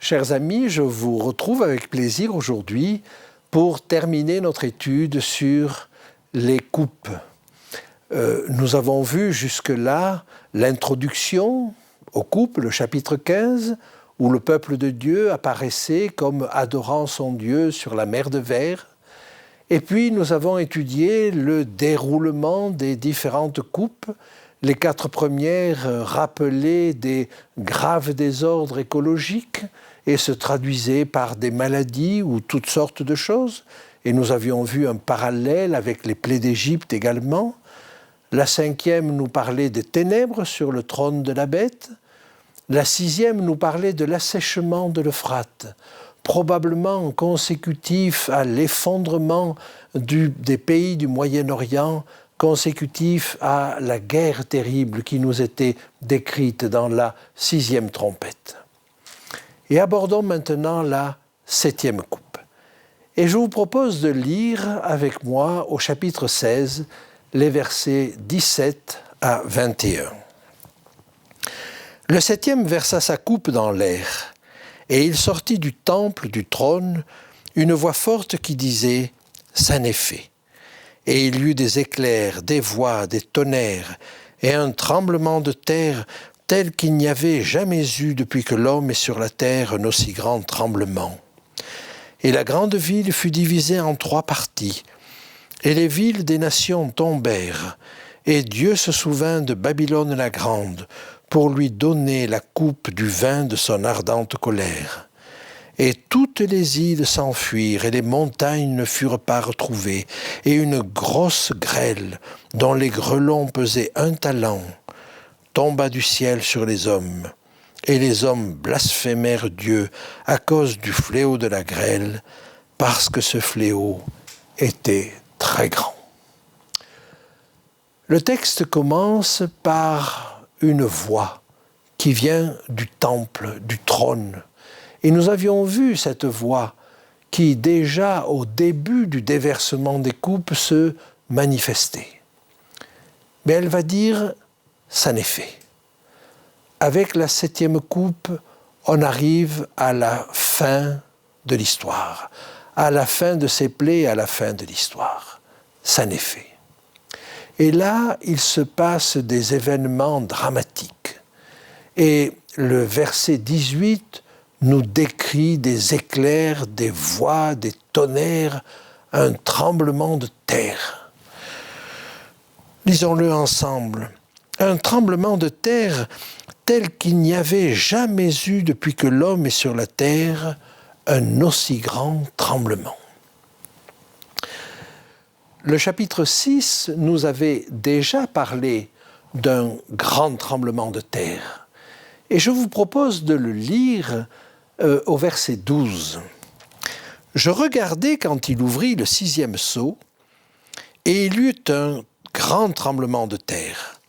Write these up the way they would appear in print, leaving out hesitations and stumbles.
Chers amis, je vous retrouve avec plaisir aujourd'hui pour terminer notre étude sur les coupes. Nous avons vu jusque-là l'introduction aux coupes, le chapitre 15, où le peuple de Dieu apparaissait comme adorant son Dieu sur la mer de verre. Et puis nous avons étudié le déroulement des différentes coupes. Les 4 premières rappelaient des graves désordres écologiques et se traduisaient par des maladies ou toutes sortes de choses. Et nous avions vu un parallèle avec les plaies d'Égypte également. La 5e nous parlait des ténèbres sur le trône de la bête. La 6e nous parlait de l'assèchement de l'Euphrate, probablement consécutif à l'effondrement des pays du Moyen-Orient, consécutif à la guerre terrible qui nous était décrite dans la 6e trompette. Et abordons maintenant la 7e coupe. Et je vous propose de lire avec moi au chapitre 16 les versets 17 à 21. Le 7e versa sa coupe dans l'air, et il sortit du temple du trône une voix forte qui disait « Ça n'est fait ». Et il y eut des éclairs, des voix, des tonnerres, et un tremblement de terre tel qu'il n'y avait jamais eu depuis que l'homme est sur la terre un aussi grand tremblement. Et la grande ville fut divisée en 3 parties, et les villes des nations tombèrent, et Dieu se souvint de Babylone la grande, pour lui donner la coupe du vin de son ardente colère. Et toutes les îles s'enfuirent, et les montagnes ne furent pas retrouvées, et une grosse grêle, dont les grelons pesaient 1 talent, tomba du ciel sur les hommes. Et les hommes blasphémèrent Dieu à cause du fléau de la grêle, parce que ce fléau était très grand. Le texte commence par une voix qui vient du temple, du trône. Et nous avions vu cette voix qui, déjà au début du déversement des coupes, se manifestait. Mais elle va dire « ça n'est fait ». Avec la 7e coupe, on arrive à la fin de l'histoire, à la fin de ces plaies, à la fin de l'histoire. Ça n'est fait. Et là, il se passe des événements dramatiques. Et le verset 18 nous décrit des éclairs, des voix, des tonnerres, un tremblement de terre. Lisons-le ensemble. Un tremblement de terre tel qu'il n'y avait jamais eu depuis que l'homme est sur la terre, un aussi grand tremblement. Le chapitre 6 nous avait déjà parlé d'un grand tremblement de terre. Et je vous propose de le lire au verset 12. « Je regardais quand il ouvrit le 6e sceau, et il y eut un grand tremblement de terre.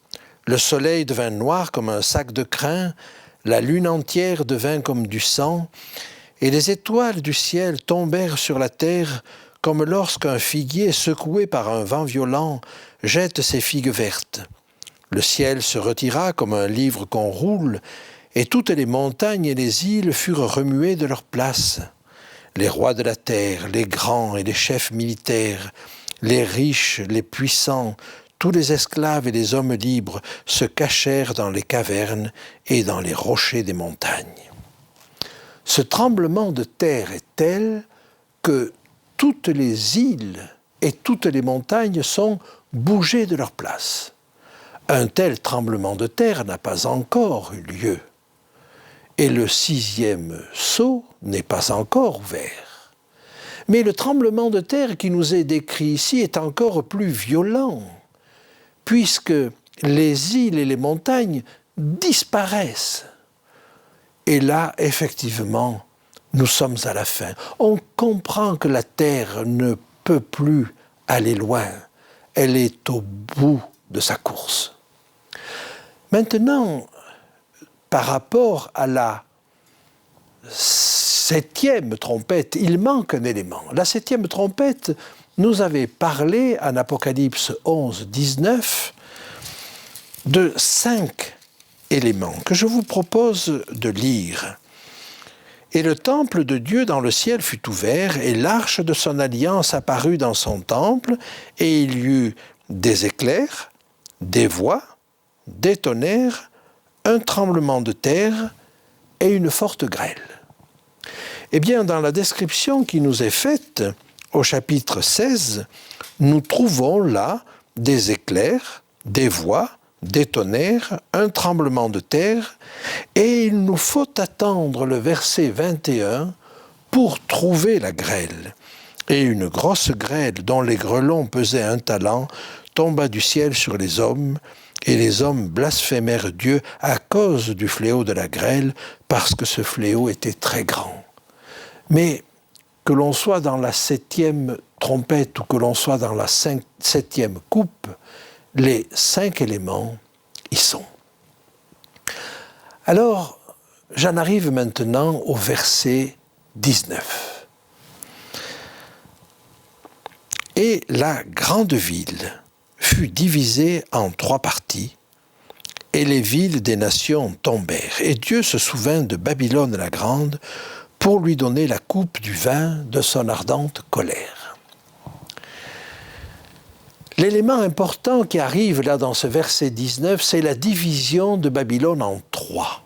Le soleil devint noir comme un sac de crin, la lune entière devint comme du sang, et les étoiles du ciel tombèrent sur la terre comme lorsqu'un figuier secoué par un vent violent jette ses figues vertes. Le ciel se retira comme un livre qu'on roule, et toutes les montagnes et les îles furent remuées de leur place. Les rois de la terre, les grands et les chefs militaires, les riches, les puissants, tous les esclaves et les hommes libres se cachèrent dans les cavernes et dans les rochers des montagnes. Ce tremblement de terre est tel que toutes les îles et toutes les montagnes sont bougées de leur place. Un tel tremblement de terre n'a pas encore eu lieu. Et le 6e sceau n'est pas encore ouvert. Mais le tremblement de terre qui nous est décrit ici est encore plus violent, puisque les îles et les montagnes disparaissent. Et là, effectivement, nous sommes à la fin. On comprend que la terre ne peut plus aller loin. Elle est au bout de sa course. Maintenant, par rapport à la 7e trompette, il manque un élément. La 7e trompette nous avait parlé en Apocalypse 11, 19 de 5 éléments que je vous propose de lire. Et le temple de Dieu dans le ciel fut ouvert, et l'arche de son alliance apparut dans son temple, et il y eut des éclairs, des voix, des tonnerres, un tremblement de terre et une forte grêle. Eh bien, dans la description qui nous est faite au chapitre 16, nous trouvons là des éclairs, des voix, des tonnerres, un tremblement de terre, et il nous faut attendre le verset 21 pour trouver la grêle. Et une grosse grêle dont les grelons pesaient 1 talent tomba du ciel sur les hommes, et les hommes blasphémèrent Dieu à cause du fléau de la grêle, parce que ce fléau était très grand. Mais que l'on soit dans la 7e trompette ou que l'on soit dans la 7e coupe, les 5 éléments y sont. Alors, j'en arrive maintenant au verset 19. Et la grande ville fut divisée en 3 parties, et les villes des nations tombèrent. Et Dieu se souvint de Babylone la grande pour lui donner la coupe du vin de son ardente colère. L'élément important qui arrive là dans ce verset 19, c'est la division de Babylone en 3.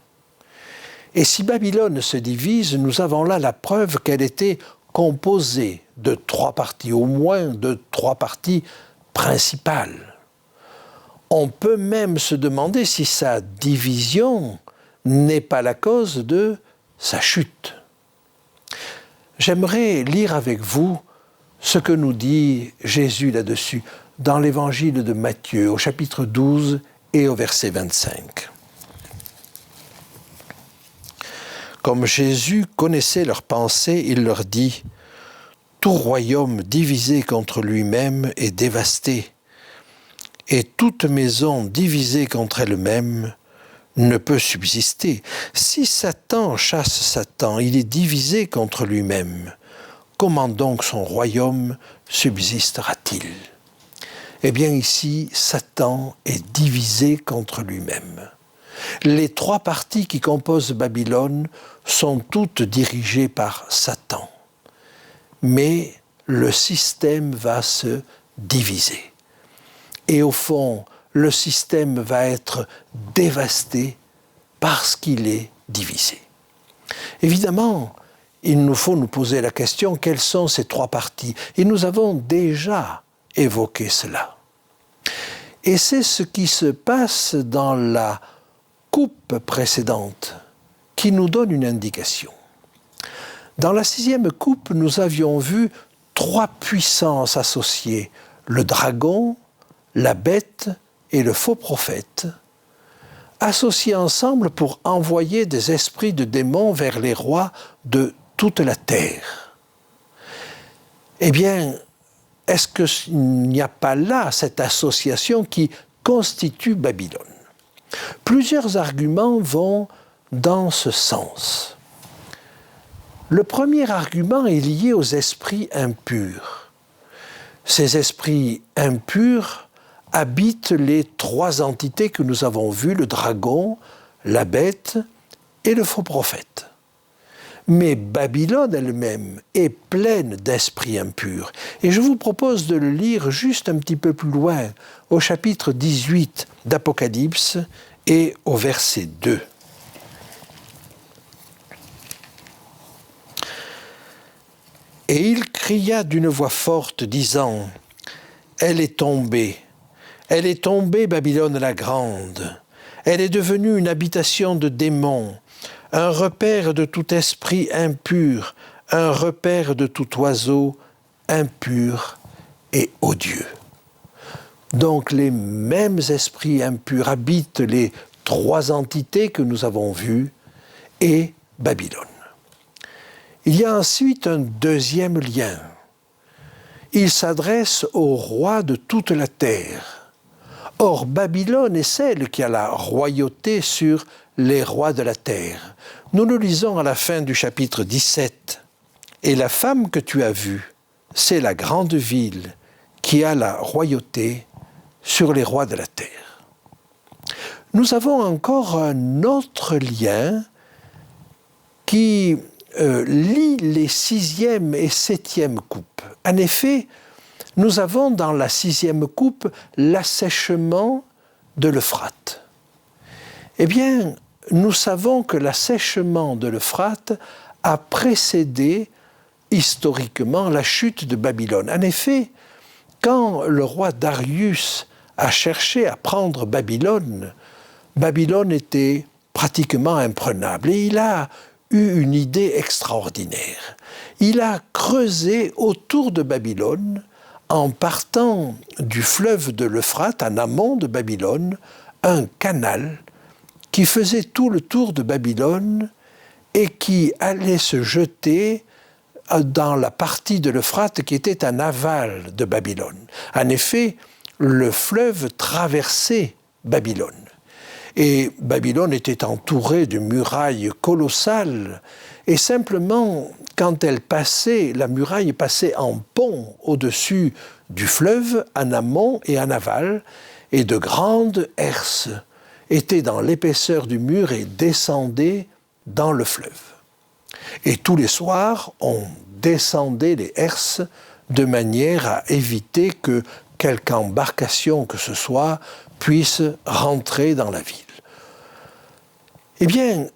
Et si Babylone se divise, nous avons là la preuve qu'elle était composée de 3 parties, au moins de 3 parties principales. On peut même se demander si sa division n'est pas la cause de sa chute. J'aimerais lire avec vous ce que nous dit Jésus là-dessus dans l'évangile de Matthieu, au chapitre 12 et au verset 25. Comme Jésus connaissait leurs pensées, il leur dit « Tout royaume divisé contre lui-même est dévasté, et toute maison divisée contre elle-même ne peut subsister. Si Satan chasse Satan, il est divisé contre lui-même. Comment donc son royaume subsistera-t-il » Eh bien ici, Satan est divisé contre lui-même. Les 3 parties qui composent Babylone sont toutes dirigées par Satan. Mais le système va se diviser. Et au fond, le système va être dévasté parce qu'il est divisé. Évidemment, il nous faut nous poser la question, quelles sont ces 3 parties ? Et nous avons déjà évoqué cela. Et c'est ce qui se passe dans la coupe précédente qui nous donne une indication. Dans la 6e coupe, nous avions vu 3 puissances associées, le dragon, la bête et le faux prophète, associés ensemble pour envoyer des esprits de démons vers les rois de toute la terre. Eh bien, est-ce qu'il n'y a pas là cette association qui constitue Babylone ? Plusieurs arguments vont dans ce sens. Le premier argument est lié aux esprits impurs. Ces esprits impurs habitent les 3 entités que nous avons vues, le dragon, la bête et le faux prophète. Mais Babylone elle-même est pleine d'esprits impurs. Et je vous propose de le lire juste un petit peu plus loin, au chapitre 18 d'Apocalypse et au verset 2. Et il cria d'une voix forte, disant, « Elle est tombée, Babylone la grande. Elle est devenue une habitation de démons, un repère de tout esprit impur, un repère de tout oiseau impur et odieux. » Donc les mêmes esprits impurs habitent les trois entités que nous avons vues et Babylone. Il y a ensuite un deuxième lien. Il s'adresse au roi de toute la terre. Or, Babylone est celle qui a la royauté sur les rois de la terre. Nous le lisons à la fin du chapitre 17. « Et la femme que tu as vue, c'est la grande ville qui a la royauté sur les rois de la terre. » Nous avons encore un autre lien qui lie les 6e et 7e coupes. En effet, nous avons dans la 6e coupe l'assèchement de l'Euphrate. Eh bien, nous savons que l'assèchement de l'Euphrate a précédé historiquement la chute de Babylone. En effet, quand le roi Darius a cherché à prendre Babylone, Babylone était pratiquement imprenable et il a eu une idée extraordinaire. Il a creusé autour de Babylone, en partant du fleuve de l'Euphrate, en amont de Babylone, un canal qui faisait tout le tour de Babylone et qui allait se jeter dans la partie de l'Euphrate qui était en aval de Babylone. En effet, le fleuve traversait Babylone. Et Babylone était entourée de murailles colossales. Et simplement, quand elle passait, la muraille passait en pont au-dessus du fleuve, en amont et en aval, et de grandes herses étaient dans l'épaisseur du mur et descendaient dans le fleuve. Et tous les soirs, on descendait les herses de manière à éviter que quelque embarcation que ce soit puisse rentrer dans la ville. Eh bien,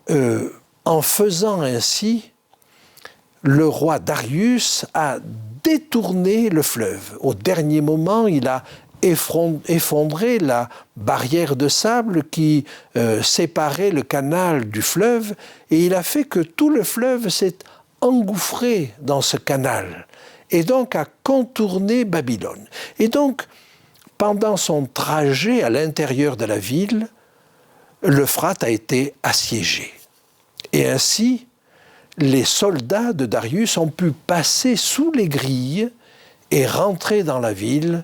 en faisant ainsi, le roi Darius a détourné le fleuve. Au dernier moment, il a effondré la barrière de sable qui séparait le canal du fleuve et il a fait que tout le fleuve s'est engouffré dans ce canal et donc a contourné Babylone. Et donc, pendant son trajet à l'intérieur de la ville, l'Euphrate a été assiégé. Et ainsi, les soldats de Darius ont pu passer sous les grilles et rentrer dans la ville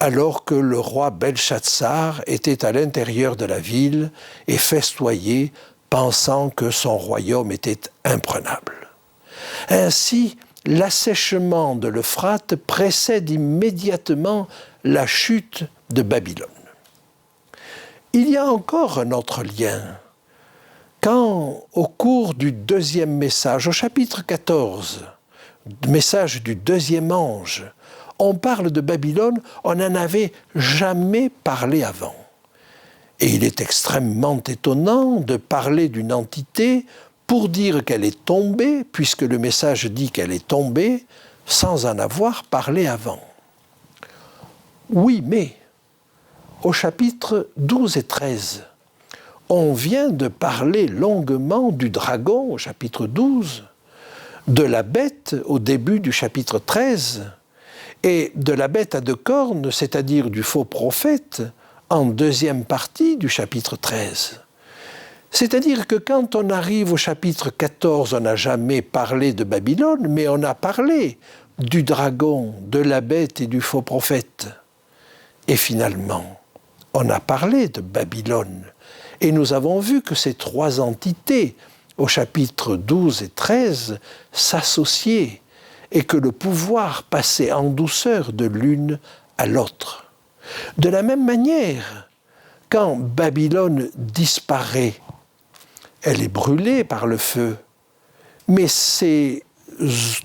alors que le roi Belshazzar était à l'intérieur de la ville et festoyait, pensant que son royaume était imprenable. Ainsi, l'assèchement de l'Euphrate précède immédiatement la chute de Babylone. Il y a encore un autre lien. Quand, au cours du deuxième message, au chapitre 14, message du deuxième ange, on parle de Babylone, on n'en avait jamais parlé avant. Et il est extrêmement étonnant de parler d'une entité pour dire qu'elle est tombée, puisque le message dit qu'elle est tombée, sans en avoir parlé avant. Oui, mais au chapitre 12 et 13, on vient de parler longuement du dragon au chapitre 12, de la bête au début du chapitre 13, et de la bête à deux cornes, c'est-à-dire du faux prophète, en deuxième partie du chapitre 13. C'est-à-dire que quand on arrive au chapitre 14, on n'a jamais parlé de Babylone, mais on a parlé du dragon, de la bête et du faux prophète. Et finalement, on a parlé de Babylone. Et nous avons vu que ces trois entités, au chapitre 12 et 13, s'associaient et que le pouvoir passait en douceur de l'une à l'autre. De la même manière, quand Babylone disparaît, elle est brûlée par le feu, mais ses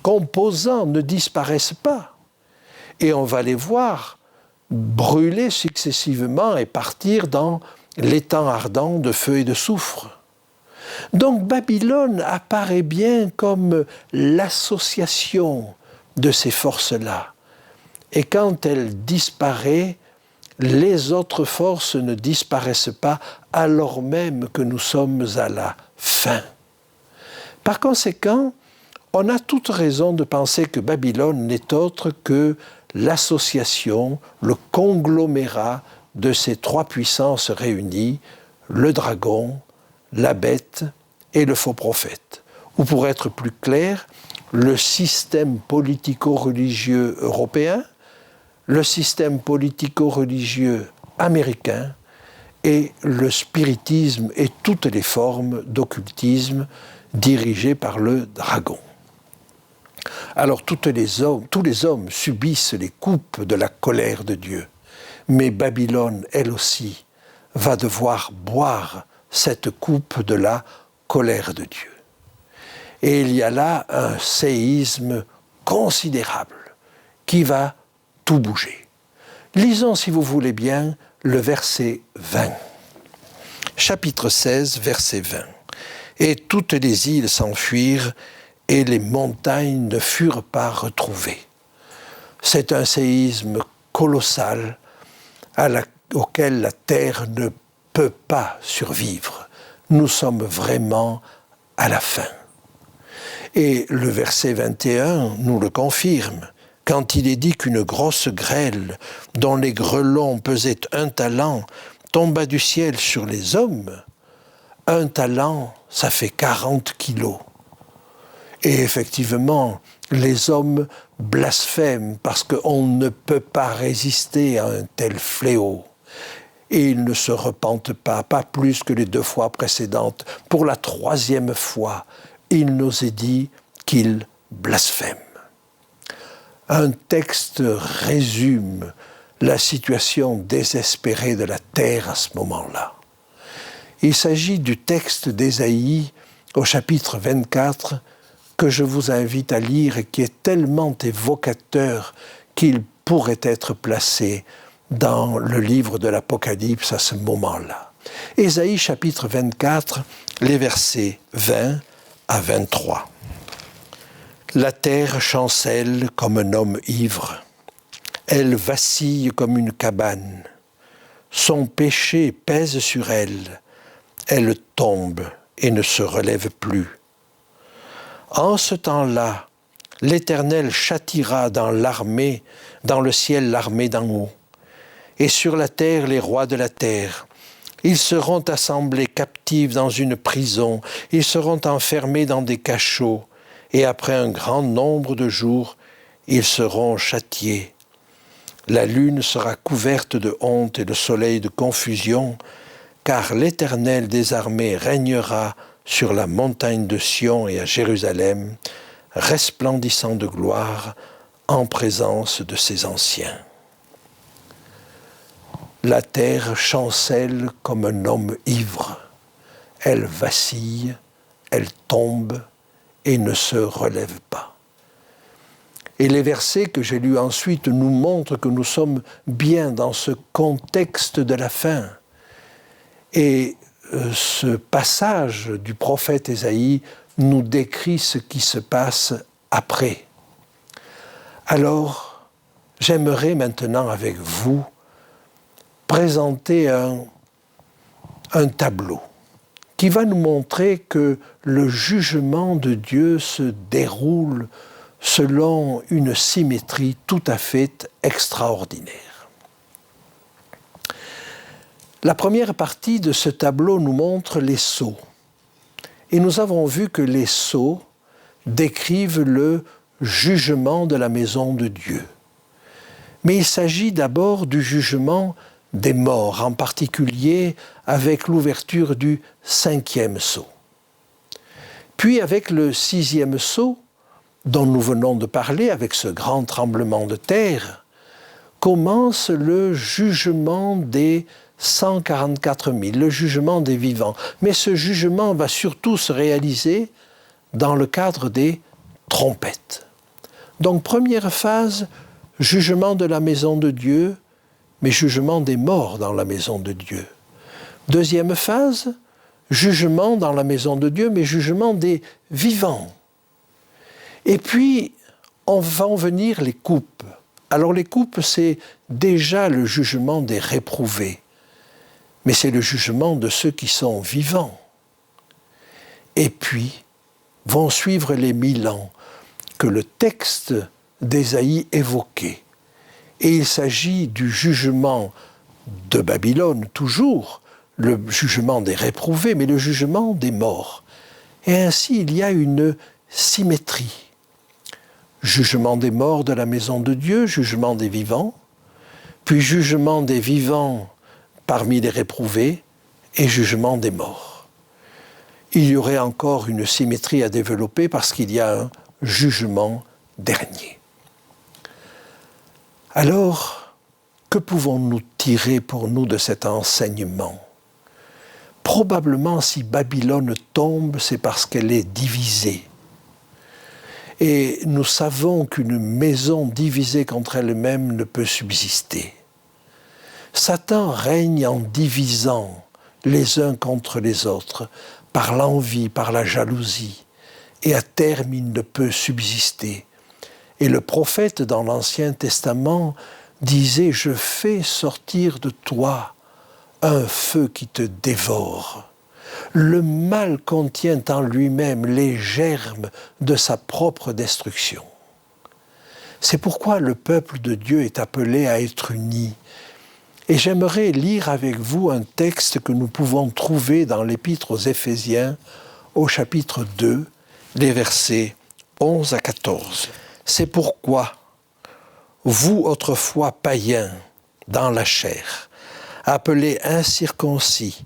composants ne disparaissent pas. Et on va les voir brûler successivement et partir dans l'étang ardent de feu et de soufre. Donc Babylone apparaît bien comme l'association de ces forces-là. Et quand elle disparaît, les autres forces ne disparaissent pas alors même que nous sommes à la fin. Par conséquent, on a toute raison de penser que Babylone n'est autre que l'association, le conglomérat de ces trois puissances réunies, le dragon, la bête et le faux prophète. Ou pour être plus clair, le système politico-religieux européen, le système politico-religieux américain et le spiritisme et toutes les formes d'occultisme dirigées par le dragon. Alors tous les hommes subissent les coupes de la colère de Dieu, mais Babylone, elle aussi, va devoir boire cette coupe de la colère de Dieu. Et il y a là un séisme considérable qui va tout bouger. Lisons, si vous voulez bien, le verset 20. Chapitre 16, verset 20. « Et toutes les îles s'enfuirent, et les montagnes ne furent pas retrouvées. » C'est un séisme colossal auquel la terre ne peut pas survivre. Nous sommes vraiment à la fin. Et le verset 21 nous le confirme. Quand il est dit qu'une grosse grêle, dont les grêlons pesaient 1 talent, tomba du ciel sur les hommes, 1 talent, ça fait 40 kilos. Et effectivement, les hommes blasphèment parce qu'on ne peut pas résister à un tel fléau. Et ils ne se repentent pas plus que les 2 fois précédentes. Pour la 3e fois, il nous est dit qu'ils blasphèment. Un texte résume la situation désespérée de la terre à ce moment-là. Il s'agit du texte d'Ésaïe au chapitre 24 que je vous invite à lire et qui est tellement évocateur qu'il pourrait être placé dans le livre de l'Apocalypse à ce moment-là. Ésaïe chapitre 24, les versets 20 à 23. La terre chancelle comme un homme ivre. Elle vacille comme une cabane. Son péché pèse sur elle. Elle tombe et ne se relève plus. En ce temps-là, l'Éternel châtiera dans le ciel l'armée d'en haut, et sur la terre les rois de la terre. Ils seront assemblés captifs dans une prison, ils seront enfermés dans des cachots, et après un grand nombre de jours, ils seront châtiés. La lune sera couverte de honte et le soleil de confusion, car l'Éternel des armées régnera sur la montagne de Sion et à Jérusalem, resplendissant de gloire en présence de ses anciens. La terre chancelle comme un homme ivre. Elle vacille, elle tombe et ne se relève pas. Et les versets que j'ai lus ensuite nous montrent que nous sommes bien dans ce contexte de la fin. Et ce passage du prophète Ésaïe nous décrit ce qui se passe après. Alors, j'aimerais maintenant avec vous présenter un tableau qui va nous montrer que le jugement de Dieu se déroule selon une symétrie tout à fait extraordinaire. La première partie de ce tableau nous montre les sceaux. Et nous avons vu que les sceaux décrivent le jugement de la maison de Dieu. Mais il s'agit d'abord du jugement des morts, en particulier avec l'ouverture du 5e sceau. Puis avec le 6e sceau, dont nous venons de parler, avec ce grand tremblement de terre, commence le jugement des 144 000, le jugement des vivants. Mais ce jugement va surtout se réaliser dans le cadre des trompettes. Donc première phase, jugement de la maison de Dieu, mais jugement des morts dans la maison de Dieu. Deuxième phase, jugement dans la maison de Dieu, mais jugement des vivants. Et puis, vont venir les coupes. Alors les coupes, c'est déjà le jugement des réprouvés, mais c'est le jugement de ceux qui sont vivants. Et puis, vont suivre les 1000 ans que le texte d'Ésaïe évoquait. Et il s'agit du jugement de Babylone, toujours, le jugement des réprouvés, mais le jugement des morts. Et ainsi, il y a une symétrie. Jugement des morts de la maison de Dieu, jugement des vivants, puis jugement des vivants parmi les réprouvés et jugement des morts. Il y aurait encore une symétrie à développer parce qu'il y a un jugement dernier. Alors, que pouvons-nous tirer pour nous de cet enseignement ? Probablement, si Babylone tombe, c'est parce qu'elle est divisée. Et nous savons qu'une maison divisée contre elle-même ne peut subsister. Satan règne en divisant les uns contre les autres, par l'envie, par la jalousie, et à terme il ne peut subsister. Et le prophète dans l'Ancien Testament disait « Je fais sortir de toi un feu qui te dévore ». Le mal contient en lui-même les germes de sa propre destruction. C'est pourquoi le peuple de Dieu est appelé à être uni. Et j'aimerais lire avec vous un texte que nous pouvons trouver dans l'Épître aux Éphésiens, au chapitre 2, les versets 11 à 14. C'est pourquoi, vous autrefois païens dans la chair, appelés incirconcis,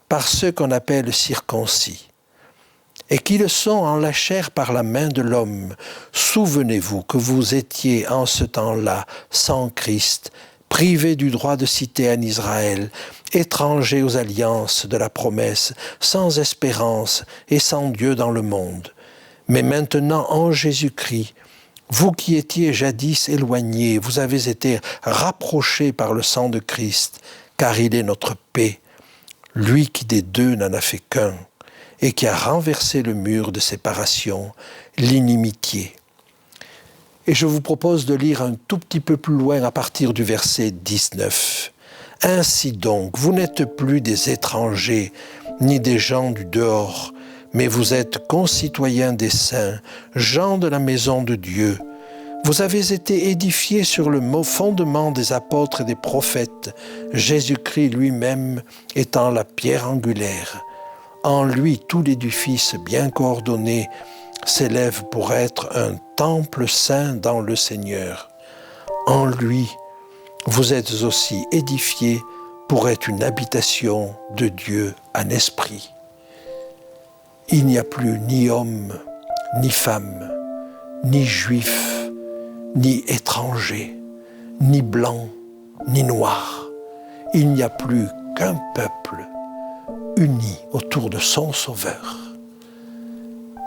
par ceux qu'on appelle circoncis, et qui le sont en la chair par la main de l'homme. Souvenez-vous que vous étiez en ce temps-là sans Christ, privés du droit de cité en Israël, étrangers aux alliances de la promesse, sans espérance et sans Dieu dans le monde. Mais maintenant, en Jésus-Christ, vous qui étiez jadis éloignés, vous avez été rapprochés par le sang de Christ, car il est notre paix. Lui qui des deux n'en a fait qu'un, et qui a renversé le mur de séparation, l'inimitié. Et je vous propose de lire un tout petit peu plus loin à partir du verset 19. « Ainsi donc, vous n'êtes plus des étrangers, ni des gens du dehors, mais vous êtes concitoyens des saints, gens de la maison de Dieu. Vous avez été édifiés sur le fondement des apôtres et des prophètes, Jésus-Christ lui-même étant la pierre angulaire. En lui, tout l'édifice bien coordonné s'élève pour être un temple saint dans le Seigneur. En lui, vous êtes aussi édifiés pour être une habitation de Dieu en esprit. Il n'y a plus ni homme, ni femme, ni juif, ni étranger, ni blanc, ni noir. Il n'y a plus qu'un peuple uni autour de son Sauveur.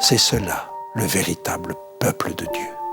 C'est cela, le véritable peuple de Dieu.